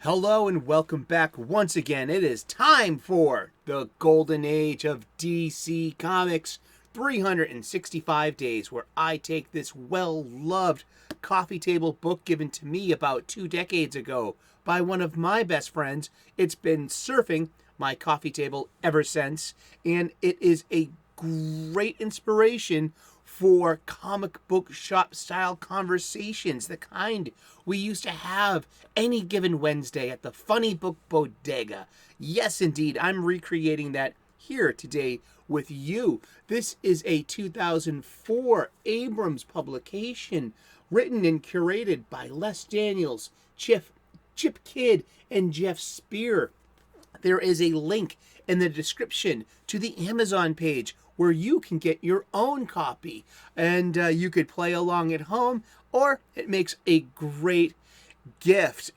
Hello and welcome back once again. It is time for the golden age of DC Comics, 365 days, where I take this well-loved coffee table book given to me about 2 decades ago by one of my best friends. It's been surfing my coffee table ever since, and it is a great inspiration for comic book shop style conversations, the kind we used to have any given Wednesday at the Funny Book Bodega. Yes, indeed, I'm recreating that here today with you. This is a 2004 Abrams publication written and curated by Les Daniels, Chip Kidd, and Geoff Spear. There is a link in the description to the Amazon page where you can get your own copy, and you could play along at home, or it makes a great gift.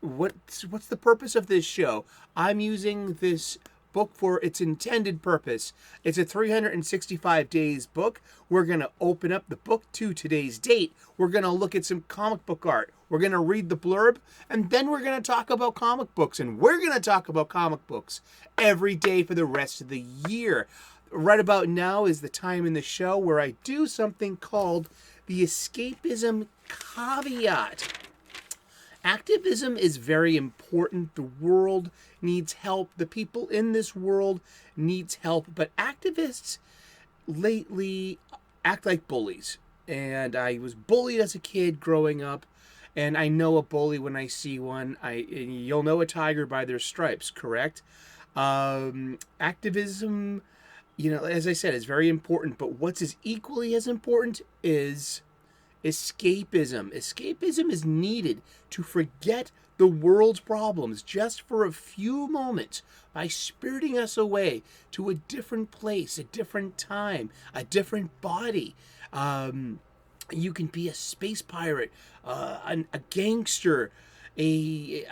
What's the purpose of this show? I'm using this book for its intended purpose. It's a 365 days book. We're going to open up the book to today's date. We're going to look at some comic book art. We're going to read the blurb, and then we're going to talk about comic books. And we're going to talk about comic books every day for the rest of the year. Right about now is the time in the show where I do something called the escapism caveat. Activism is very important. The world needs help. The people in this world needs help. But activists lately act like bullies. And I was bullied as a kid growing up. And I know a bully when I see one. You'll know a tiger by their stripes, correct? Activism, as I said, is very important. But what's equally as important is escapism. Escapism is needed to forget the world's problems just for a few moments by spiriting us away to a different place, a different time, a different body. You can be a space pirate, a gangster, you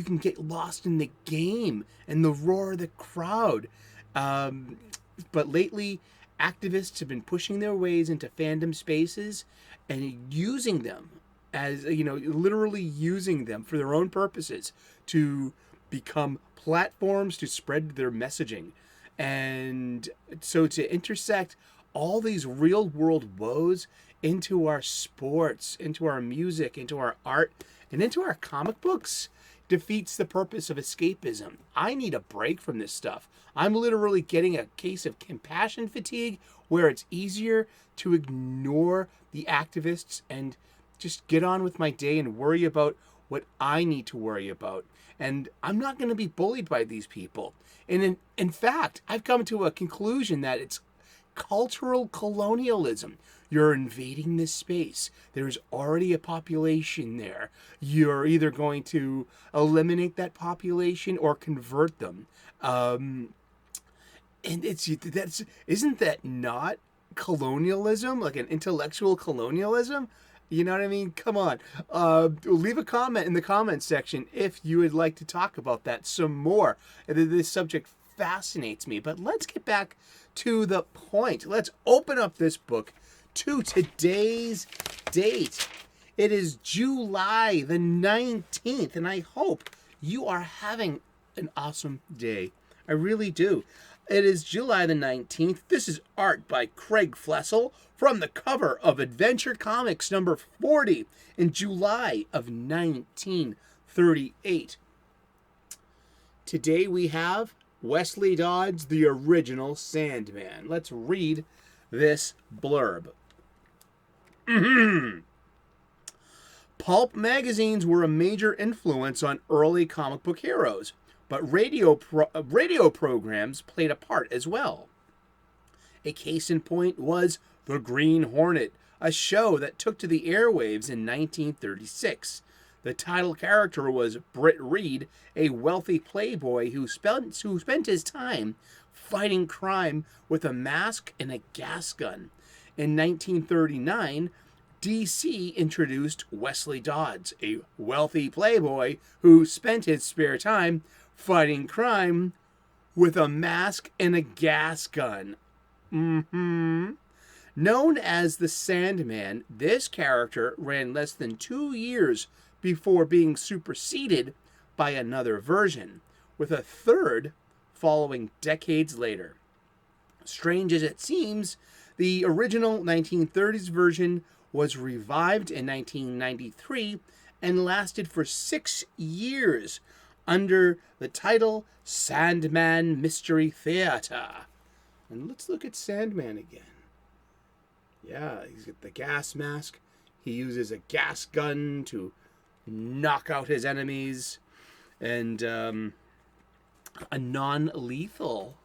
can get lost in the game and the roar of the crowd. But lately, activists have been pushing their ways into fandom spaces and using them as, literally using them for their own purposes to become platforms to spread their messaging. And so to intersect all these real world woes into our sports, into our music, into our art, and into our comic books defeats the purpose of escapism. I need a break from this stuff. I'm literally getting a case of compassion fatigue where it's easier to ignore the activists and just get on with my day and worry about what I need to worry about. And I'm not going to be bullied by these people. And in fact, I've come to a conclusion that it's cultural colonialism. You're invading this space. There's already a population there. You're either going to eliminate that population or convert them. And isn't that not colonialism, like an intellectual colonialism? You know what I mean? Come on. Leave a comment in the comments section if you would like to talk about that some more. This subject fascinates me. But let's get back to the point. Let's open up this book to today's date. It is July the 19th, and I hope you are having an awesome day. I really do. It is July the 19th. This is art by Craig Flessel from the cover of Adventure Comics number 40 in July of 1938. Today we have Wesley Dodds, the original Sandman. Let's read this blurb. Pulp magazines were a major influence on early comic book heroes, but radio programs played a part as well. A case in point was The Green Hornet, a show that took to the airwaves in 1936. The title character was Britt Reed, a wealthy playboy who spent his time fighting crime with a mask and a gas gun. In 1939, DC introduced Wesley Dodds, a wealthy playboy who spent his spare time fighting crime with a mask and a gas gun. Known as the Sandman, this character ran less than 2 years before being superseded by another version, with a third following decades later. Strange as it seems, the original 1930s version was revived in 1993 and lasted for 6 years under the title Sandman Mystery Theater. And let's look at Sandman again. Yeah, he's got the gas mask. He uses a gas gun to knock out his enemies. And a non-lethal,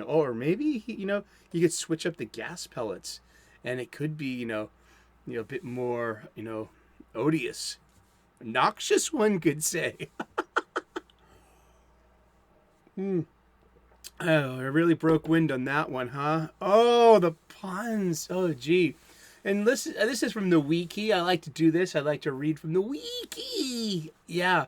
or maybe, you could switch up the gas pellets. And it could be, a bit more, odious. Noxious, one could say. Oh, I really broke wind on that one, huh? Oh, the puns. Oh, gee. And this is from the wiki. I like to do this. I like to read from the wiki. Yeah,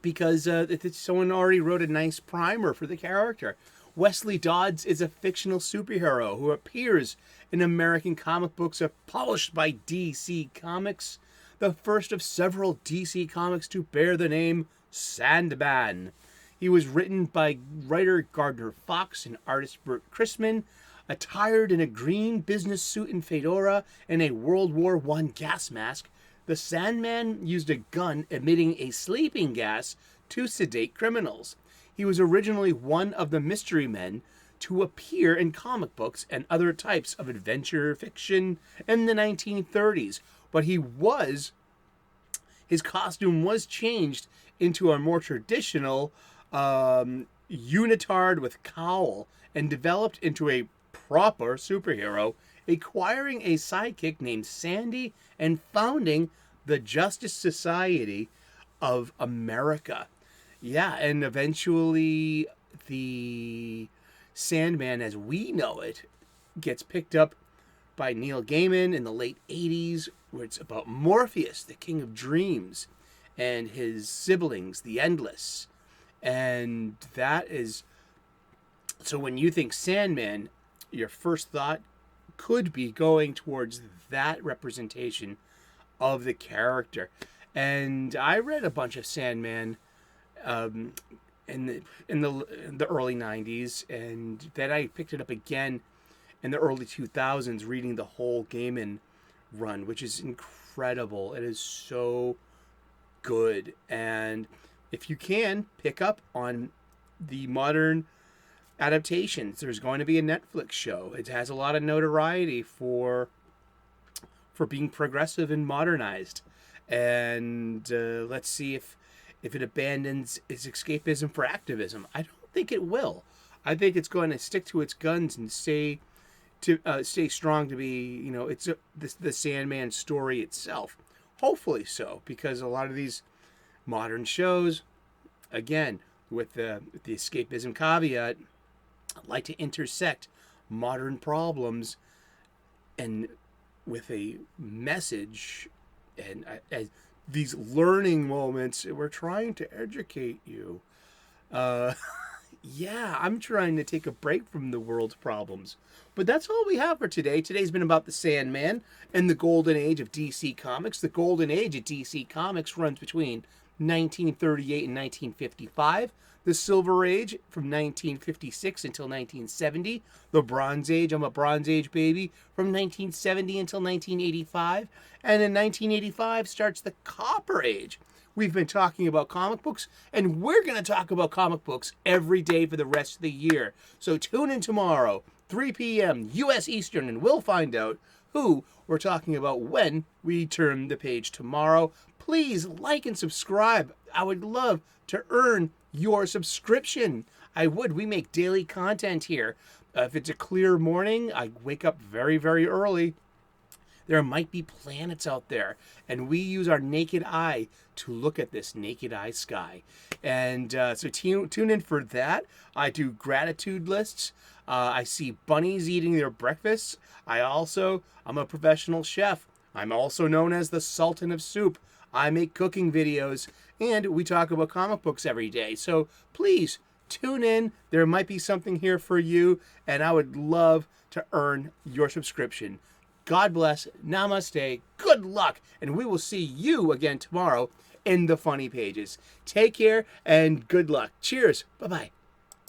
because someone already wrote a nice primer for the character. Wesley Dodds is a fictional superhero who appears in American comic books published by DC Comics, the first of several DC Comics to bear the name Sandman. He was written by writer Gardner Fox and artist Burt Chrisman. Attired in a green business suit and fedora and a World War I gas mask, the Sandman used a gun emitting a sleeping gas to sedate criminals. He was originally one of the mystery men to appear in comic books and other types of adventure fiction in the 1930s, but his costume was changed into a more traditional unitard with cowl and developed into a proper superhero, acquiring a sidekick named Sandy and founding the Justice Society of America. Yeah, and eventually the Sandman as we know it gets picked up by Neil Gaiman in the late 80s, where it's about Morpheus, the King of Dreams, and his siblings, the Endless. And that is... So when you think Sandman, your first thought could be going towards that representation of the character. And I read a bunch of Sandman in the early 90s, and then I picked it up again in the early 2000s, reading the whole Gaiman run, which is incredible. It is so good. And if you can, pick up on the modern adaptations. There's going to be a Netflix show. It has a lot of notoriety for being progressive and modernized. And let's see if it abandons its escapism for activism. I don't think it will. I think it's going to stick to its guns and stay strong to be, it's the Sandman story itself. Hopefully so, because a lot of these modern shows, again, with the escapism caveat, like to intersect modern problems and with a message and these learning moments. We're trying to educate you. Yeah, I'm trying to take a break from the world's problems. But that's all we have for today. Today's been about the Sandman and the golden age of DC Comics. The golden age of DC Comics runs between 1938 and 1955. The Silver Age from 1956 until 1970. The Bronze Age, I'm a Bronze Age baby, from 1970 until 1985. And in 1985 starts the Copper Age. We've been talking about comic books, and we're going to talk about comic books every day for the rest of the year. So tune in tomorrow, 3 p.m. U.S. Eastern, and we'll find out who we're talking about when we turn the page tomorrow. Please like and subscribe. I would love to earn your subscription. I would. We make daily content here. If it's a clear morning, I wake up very, very early. There might be planets out there, and we use our naked eye to look at this naked eye sky. And so tune in for that. I do gratitude lists. I see bunnies eating their breakfasts. I'm a professional chef. I'm also known as the Sultan of Soup. I make cooking videos, and we talk about comic books every day. So please tune in. There might be something here for you, and I would love to earn your subscription. God bless. Namaste. Good luck. And we will see you again tomorrow in the funny pages. Take care and good luck. Cheers. Bye-bye.